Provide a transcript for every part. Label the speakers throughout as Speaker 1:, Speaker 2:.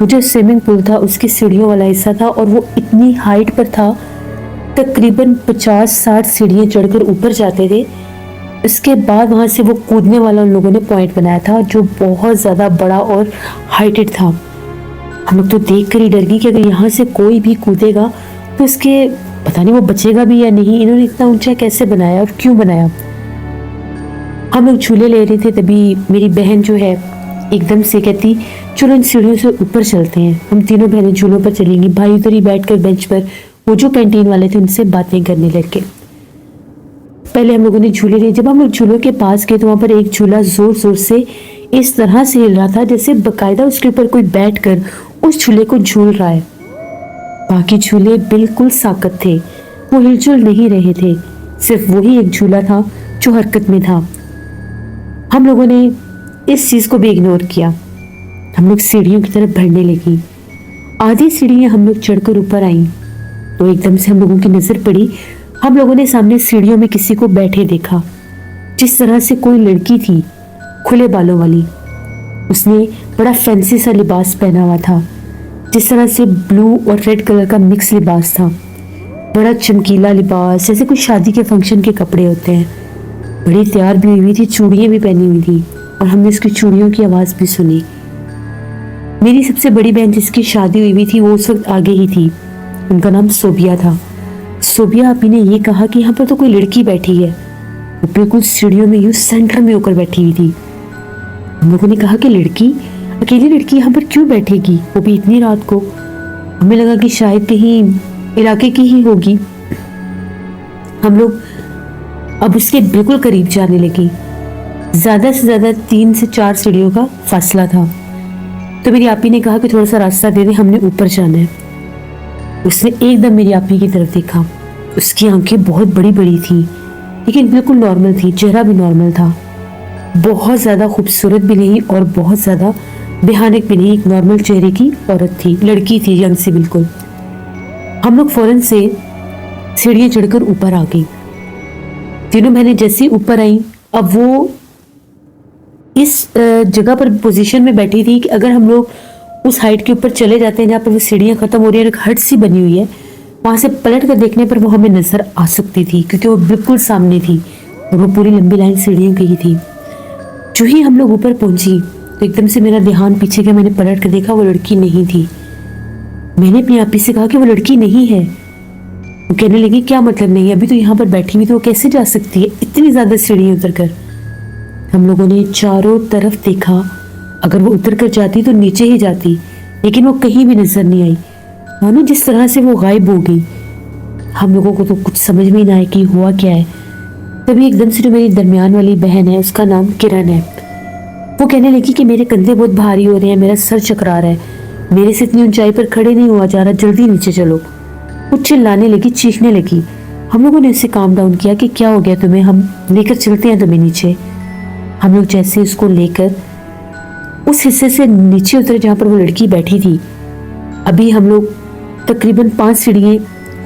Speaker 1: وہ جو swimming pool تھا اس کی سیڑھیوں والا حصہ تھا اور وہ اتنی ہائٹ پر تھا، تقریباً 50-60 سیڑھیاں چڑھ کر اوپر جاتے تھے۔ اس کے بعد وہاں سے وہ کودنے والا ان لوگوں نے پوائنٹ بنایا تھا جو بہت زیادہ بڑا اور ہائٹڈ تھا۔ ہم لوگ تو دیکھ کر ہی ڈر گئی کہ اگر یہاں سے کوئی بھی کودے گا تو اس کے پتہ نہیں وہ بچے گا بھی یا نہیں۔ انہوں نے اتنا اونچا کیسے بنایا اور کیوں بنایا؟ ہم لوگ جھولے لے رہے تھے، تبھی میری بہن جو ہے ایک دم سے کہتی چلو ان سیڑھیوں سے اوپر چلتے ہیں۔ ہم تینوں بہنیں جھولوں پر چلیں گی۔ بھائی ادھر ہی بیٹھ کر بینچ پر وہ جو کینٹین والے تھے ان سے باتیں کرنے لگ گئے۔ پہلے ہم لوگوں نے جھولے لیے۔ جب ہم لوگ جھولوں کے پاس گئے تو وہاں پر ایک جھولا زور زور سے اس طرح سے ہل رہا تھا جیسے باقاعدہ اس کے اوپر کوئی بیٹھ کر اس جھولے کو جھول رہا ہے۔ باقی جھولے بالکل ساکت تھے، وہ ہل جل نہیں رہے تھے، صرف وہی ایک جھولا تھا جو حرکت میں تھا۔ ہم لوگوں نے اس چیز کو بھی اگنور کیا۔ ہم لوگ سیڑھیوں کی طرف بڑھنے لگی۔ آدھی سیڑھیاں ہم لوگ چڑھ کر اوپر آئیں تو ایک دم سے ہم لوگوں کی نظر پڑی۔ ہم لوگوں نے سامنے سیڑھیوں میں کسی کو بیٹھے دیکھا، جس طرح سے کوئی لڑکی تھی کھلے بالوں والی۔ اس نے بڑا فینسی سا لباس پہنا ہوا تھا، جس طرح سے بلو اور ریڈ کلر کا مکس لباس تھا، بڑا چمکیلا لباس جیسے کوئی شادی کے فنکشن کے کپڑے ہوتے ہیں۔ بڑی تیار بھی ہوئی تھی، چوڑیاں بھی پہنی ہوئی تھی اور ہم نے اس کی چوڑیوں کی آواز بھی سنی۔ میری سب سے بڑی بہن جس کی شادی ہوئی تھی وہ اس وقت آگے ہی تھی، ان کا نام صوبیہ تھا۔ صوبیہ آپی نے یہ کہا کہ یہاں پر تو کوئی لڑکی بیٹھی ہے، وہ بالکل سیڑھیوں میں یوں سینٹر میں ہو کر بیٹھی ہوئی تھی۔ ہم لوگوں نے کہا کہ لڑکی، اکیلی لڑکی یہاں پر کیوں بیٹھے گی، وہ بھی اتنی رات کو؟ ہمیں لگا کہ شاید کہیں علاقے کی ہی ہوگی۔ ہم لوگ اب اس کے بالکل قریب جانے لگے۔ زیادہ سے زیادہ 3 سے 4 سیڑھیوں کا فاصلہ تھا۔ تو میری آپی نے کہا کہ تھوڑا سا راستہ دے دیں، ہم نے اوپر جانا ہے۔ اس نے ایک دم میری آپی کی طرف دیکھا۔ اس کی آنکھیں بہت بڑی بڑی تھی لیکن بالکل نارمل تھی، چہرہ بھی نارمل تھا، بہت زیادہ خوبصورت بھی نہیں اور بہت زیادہ بھیانک بھی نہیں، ایک نارمل چہرے کی عورت تھی، لڑکی تھی ینگ سے بالکل۔ ہم لوگ فوراً سے سیڑھیاں چڑھ کر اوپر آ گئی۔ تینوں بہنیں جیسے اوپر آئیں، اب وہ اس جگہ پر پوزیشن میں بیٹھی تھی کہ اگر ہم لوگ اس ہائٹ کے اوپر چلے جاتے ہیں جہاں پر وہ سیڑھیاں ختم ہو رہی ہیں، ایک ہٹ سی بنی ہوئی ہے، وہاں سے پلٹ کر دیکھنے پر وہ ہمیں نظر آ سکتی تھی کیونکہ وہ بالکل سامنے تھی اور وہ پوری لمبی لائن سیڑھیوں کی ہی تھی۔ جو ہی ہم لوگ اوپر پہنچی تو ایک دم سے میرا دھیان پیچھے گیا، میں نے پلٹ کر دیکھا وہ لڑکی نہیں تھی۔ میں نے اپنی آپی سے کہا کہ وہ لڑکی نہیں ہے۔ وہ کہنے لگی کیا مطلب نہیں ہے، ابھی تو یہاں پر بیٹھی ہوئی تو وہ کیسے جا سکتی ہے اتنی زیادہ سیڑھیاں اتر کر؟ ہم لوگوں نے چاروں طرف دیکھا، اگر وہ اتر کر جاتی تو نیچے ہی جاتی، لیکن وہ کہیں بھی نظر نہیں آئی، مانو جس طرح سے وہ غائب ہو گئی۔ ہم لوگوں کو تو کچھ سمجھ میں نہ آئے کہ ہوا کیا ہے۔ تبھی ایک دم سے جو میری درمیان والی بہن ہے، اس کا نام کرن ہے، وہ کہنے لگی کہ میرے کندھے بہت بھاری ہو رہے ہیں، میرا سر چکرا رہا ہے، میرے سے اتنی اونچائی پر کھڑے نہیں ہوا جا رہا، جلدی نیچے چلو۔ وہ چلانے لگی، چیخنے لگی۔ ہم لوگوں نے اسے کام ڈاؤن کیا کہ کیا ہو گیا تمہیں، ہم لے کر چلتے ہیں تمہیں نیچے۔ ہم لوگ جیسے اس کو لے کر اس حصے سے نیچے اترے جہاں پر وہ لڑکی بیٹھی تھی، ابھی ہم لوگ تقریباً 5 سیڑھیاں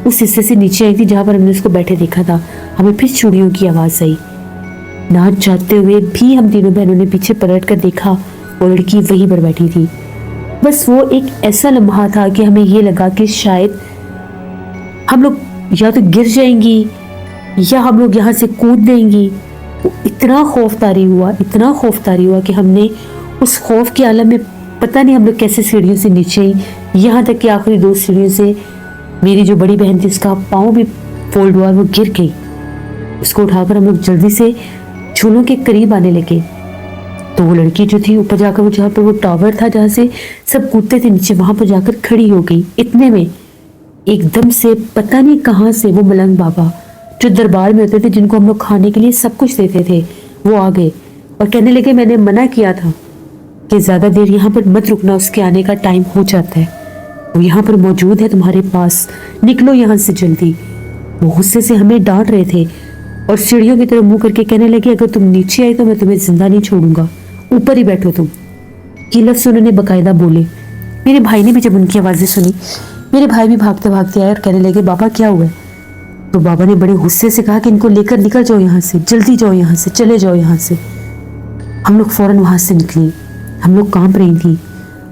Speaker 1: اس حصے سے نیچے آئی تھی جہاں پر ہم نے اس کو بیٹھے دیکھا تھا۔ ہمیں پھر چوڑیوں کی آواز آئی۔ نہ چاہتے ہوئے بھی ہم تینوں بہنوں نے پیچھے پلٹ کر دیکھا، وہ لڑکی وہیں پر بیٹھی تھی۔ بس وہ ایک ایسا لمحہ تھا کہ ہمیں یہ لگا کہ شاید ہم لوگ یا تو گر جائیں گی یا ہم لوگ یہاں سے کود دیں گی۔ اتنا خوف طاری ہوا کہ ہم نے اس خوف کے عالم میں پتہ نہیں ہم لوگ کیسے سیڑھیوں سے نیچے آئیں، یہاں تک کہ آخری 2 سیڑھیوں سے میری جو بڑی بہن تھی اس کا پاؤں بھی فولڈ ہوا، وہ گر گئی۔ اس کو اٹھا کر ہم لوگ جلدی سے جھولوں کے قریب آنے لگے تو وہ لڑکی جو تھی اوپر جا کر وہ جہاں پر وہ ٹاور تھا جہاں سے سب کودتے تھے نیچے، وہاں پر جا کر کھڑی ہو گئی۔ اتنے میں ایک دم سے پتہ نہیں کہاں سے وہ ملنگ بابا جو دربار میں ہوتے تھے، جن کو ہم لوگ کھانے کے لیے سب کچھ دیتے تھے، وہ آ گئے اور کہنے لگے میں نے منع کیا تھا کہ زیادہ دیر یہاں پر مت رکنا، اس کے آنے کا ٹائم ہو جاتا ہے، وہ یہاں پر موجود ہے تمہارے پاس، نکلو یہاں سے جلدی۔ وہ غصے سے ہمیں ڈانٹ رہے تھے اور سیڑھیوں کی طرف منہ کر کے کہنے لگے اگر تم نیچے آئی تو میں تمہیں زندہ نہیں چھوڑوں گا، اوپر ہی بیٹھو تم۔ یہ لفظ انہوں نے باقاعدہ بولے۔ میرے بھائی نے بھی جب ان کی آوازیں سنی، میرے بھائی بھی بھاگتے بھاگتے آئے اور کہنے لگے بابا کیا ہوا ہے؟ تو بابا نے بڑے غصے سے کہا کہ ان کو لے کر نکل جاؤ یہاں سے، جلدی جاؤ یہاں سے، چلے جاؤ یہاں سے۔ ہم لوگ فوراً وہاں سے نکلی، ہم لوگ کانپ رہی تھی،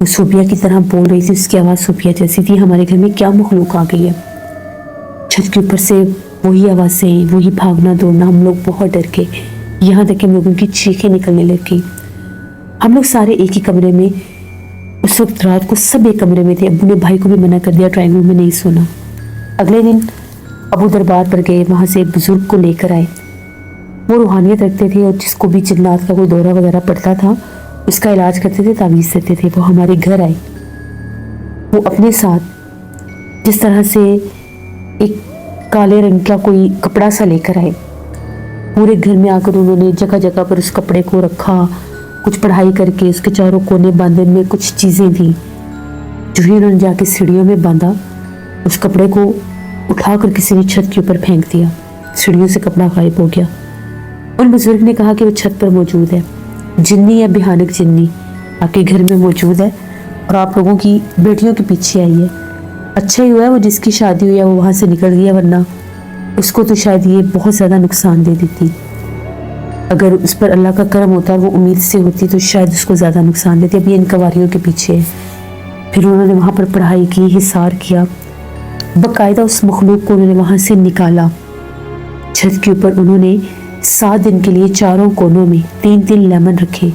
Speaker 1: وہ صوفیہ کی طرح بول رہی تھی، اس کی آواز صوفیہ جیسی تھی۔ ہمارے گھر میں کیا مخلوق آ گئی ہے؟ چھت کے اوپر سے وہی آوازیں، وہی بھاگنا دوڑنا۔ ہم لوگ بہت ڈر گئے، یہاں تک کہ ہم لوگوں کی چیخیں نکلنے لگ گئی۔ ہم لوگ سارے ایک ہی کمرے میں، اس وقت رات کو سب ایک کمرے میں تھے۔ ابو نے بھائی کو بھی منع کر دیا، ڈرائنگ روم میں نہیں سونا۔ اگلے دن ابو دربار پر گئے، وہاں سے ایک بزرگ کو لے کر آئے۔ وہ روحانیت رکھتے تھے اور جس کو بھی جنات کا کوئی دورہ وغیرہ پڑتا تھا اس کا علاج کرتے تھے، تعویذ دیتے تھے۔ وہ ہمارے گھر آئے، وہ اپنے ساتھ جس طرح سے ایک کالے رنگ کا کوئی کپڑا سا لے کر آئے۔ پورے گھر میں آ کر انہوں نے جگہ جگہ پر اس کپڑے کو رکھا، کچھ پڑھائی کر کے اس کے چاروں کونے باندھے میں کچھ چیزیں تھیں۔ جو ہی انہوں نے جا کے سیڑھیوں میں باندھا، اس کپڑے کو اٹھا کر کسی نے چھت کے اوپر پھینک دیا، سیڑھیوں سے کپڑا غائب ہو گیا۔ ان بزرگ نے کہا کہ وہ چھت پر موجود ہے، جنی یا بھیانک جنی آپ کے گھر میں موجود ہے اور آپ لوگوں کی بیٹیوں کے پیچھے آئی ہے۔ اچھا ہی ہوا ہے وہ جس کی شادی ہوئی ہے وہ وہاں سے نکل گیا، ورنہ اس کو تو شاید یہ بہت زیادہ نقصان دے دیتی۔ اگر اس پر اللہ کا کرم ہوتا اور وہ امید سے ہوتی تو شاید اس کو زیادہ نقصان دیتی۔ اب یہ ان قواریوں کے پیچھے ہے۔ پھر انہوں نے وہاں پر پڑھائی کی، حصار کیا، باقاعدہ اس مخلوق کو انہوں نے وہاں سے نکالا۔ چھت کے اوپر انہوں نے 7 دن کے لیے چاروں کونوں میں 3 لیمن رکھے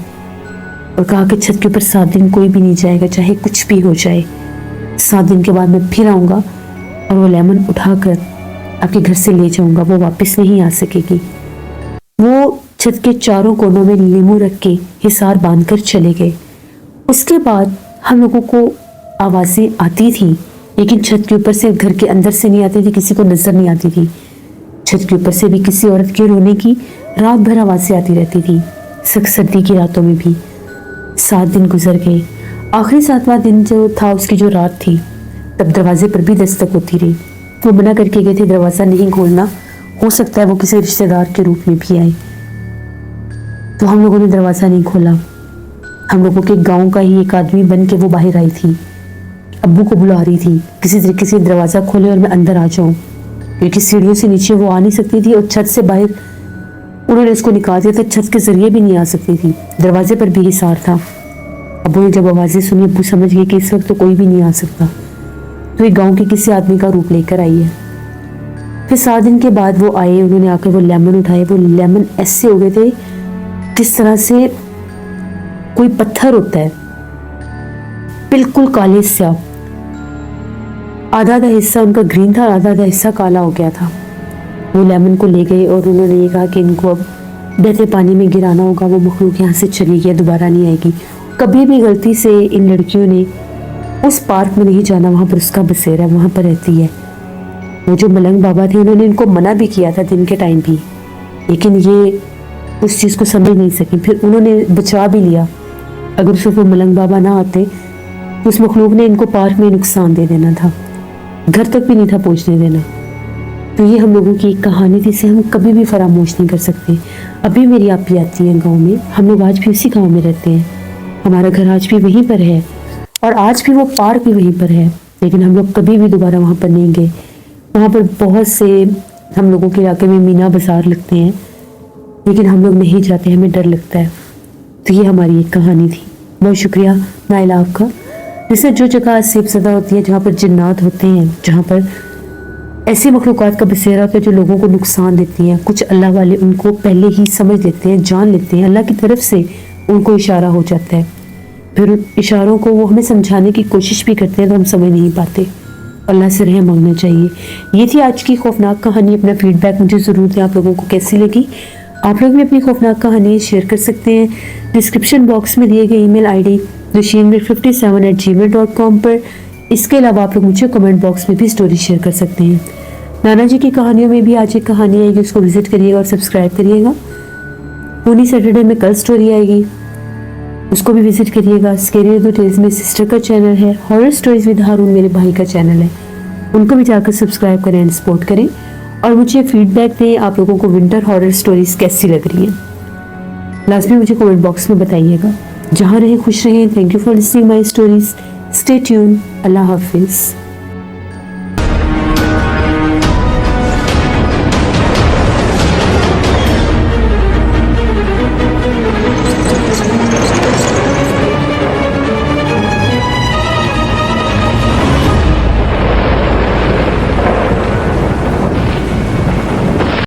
Speaker 1: اور کہا کہ چھت کے اوپر 7 دن کوئی بھی نہیں جائے گا، چاہے کچھ بھی ہو جائے۔ 7 دن کے بعد میں پھر آؤں گا اور وہ لیمن اٹھا کر آپ کے گھر سے لے جاؤں گا، وہ واپس نہیں آ سکے گی۔ وہ چھت کے چاروں کونوں میں لیمو رکھ کے حصار باندھ کر چلے گئے۔ اس کے بعد ہم لوگوں کو آوازیں آتی تھیں، لیکن چھت کے اوپر سے، گھر کے اندر سے نہیں آتی تھی، کسی کو نظر نہیں آتی تھی۔ چھت کے اوپر سے بھی کسی عورت کے رونے کی رات بھر آوازیں آتی رہتی تھی، سخت سردی کی راتوں میں بھی۔ 7 دن گزر گئے۔ آخری 7واں دن جو تھا، اس کی جو رات تھی، تب دروازے پر بھی دستک ہوتی رہی۔ وہ منع کر کے گئے تھے دروازہ نہیں کھولنا، ہو سکتا ہے وہ کسی رشتہ دار کے روپ میں بھی آئے۔ تو ہم لوگوں نے دروازہ نہیں کھولا۔ ہم لوگوں کے گاؤں کا ہی ایک آدمی بن کے وہ باہر آئی تھی، ابو کو بلا رہی تھی کسی طریقے سے دروازہ کھولے اور میں اندر آ جاؤں، کیونکہ سیڑھیوں سے نیچے وہ آ نہیں سکتی تھی اور چھت سے باہر انہوں نے اس کو نکال دیا تھا، چھت کے ذریعے بھی نہیں آ سکتی تھی، دروازے پر بھی حصار تھا۔ ابو نے جب آوازیں سنی، ابو سمجھ گئے کہ اس وقت تو کوئی بھی نہیں آ سکتا، تو یہ گاؤں کے کسی آدمی کا روپ لے کر آئی ہے۔ پھر 7 دن کے بعد وہ آئے، انہوں نے آ کر وہ لیمن اٹھائے۔ وہ لیمن ایسے ہو گئے تھے جس طرح سے کوئی پتھر ہوتا ہے، بالکل کالے سیاہ۔ آدھا حصہ ان کا گرین تھا، آدھا حصہ کالا ہو گیا تھا۔ وہ لیمن کو لے گئے اور انہوں نے یہ کہا کہ ان کو اب بہتے پانی میں گرانا ہوگا، وہ مخلوق یہاں سے چلی گئی، دوبارہ نہیں آئے گی۔ کبھی بھی غلطی سے ان لڑکیوں نے اس پارک میں نہیں جانا، وہاں پر اس کا بسیرا، وہاں پر رہتی ہے۔ وہ جو ملنگ بابا تھے، انہوں نے ان کو منع بھی کیا تھا دن کے ٹائم بھی، لیکن یہ اس چیز کو سمجھ نہیں سکی۔ پھر انہوں نے بچا بھی لیا، اگر اس وقت وہ ملنگ بابا نہ آتے تو اس مخلوق نے ان کو پارک میں نقصان دے دینا تھا، گھر تک بھی نہیں تھا پہنچنے دینا۔ تو یہ ہم لوگوں کی ایک کہانی تھی، اسے ہم کبھی بھی فراموش نہیں کر سکتے۔ ابھی میری آپی آتی ہے گاؤں میں، ہم لوگ آج بھی اسی گاؤں میں رہتے ہیں، ہمارا گھر آج بھی وہیں پر ہے اور آج بھی وہ پارک بھی وہیں پر ہے، لیکن ہم لوگ کبھی بھی دوبارہ وہاں پر نہیں گئے۔ وہاں پر بہت سے ہم لوگوں کے علاقے میں مینا بازار لگتے ہیں، لیکن ہم لوگ نہیں جاتے، ہمیں ڈر لگتا ہے۔ تو یہ ہماری ایک کہانی تھی۔ بہت شکریہ نائلہ آپ کا۔ جیسے جو جگہ سیب زدہ ہوتی ہے، جہاں پر جنات ہوتے ہیں، جہاں پر ایسی مخلوقات کا بسیرا ہوتا ہے جو لوگوں کو نقصان دیتی ہیں، کچھ اللہ والے ان کو پہلے ہی سمجھ لیتے ہیں، جان لیتے ہیں، اللہ کی طرف سے ان کو اشارہ ہو جاتا ہے، پھر اشاروں کو وہ ہمیں سمجھانے کی کوشش بھی کرتے ہیں تو ہم سمجھ نہیں پاتے۔ اللہ سے رحم مانگنا چاہیے۔ یہ تھی آج کی خوفناک کہانی۔ اپنا فیڈ بیک مجھے ضرور دیں، آپ لوگوں کو کیسی لگی۔ آپ لوگ بھی اپنی خوفناک کہانی شیئر کر سکتے ہیں ڈسکرپشن باکس میں دیے گئے ای میل آئی ڈی doshinmir57@gmail.com پر۔ اس کے علاوہ آپ لوگ مجھے کمنٹ باکس میں بھی سٹوری شیئر کر سکتے ہیں۔ نانا جی کی کہانیوں میں بھی آج ایک کہانی آئے گی، اس کو وزٹ کریے گا اور سبسکرائب کریے گا۔ پونی سیٹرڈے میں کل سٹوری آئے گی، اس کو بھی وزٹ کریے گا۔ اسکیری اردو ٹیلز میں سسٹر کا چینل ہے، ہارر سٹوریز ود ہارون میرے بھائی کا چینل ہے، ان کو بھی جا کر سبسکرائب کریں اینڈ سپورٹ کریں، اور مجھے فیڈ بیک دیں آپ لوگوں کو ونٹر ہارر سٹوریز کیسی لگ رہی ہیں، لازمی مجھے کمنٹ باکس میں بتائیے گا۔ جہاں رہیں خوش رہیں۔ Thank you for listening my stories. Stay tune. اللہ حافظ۔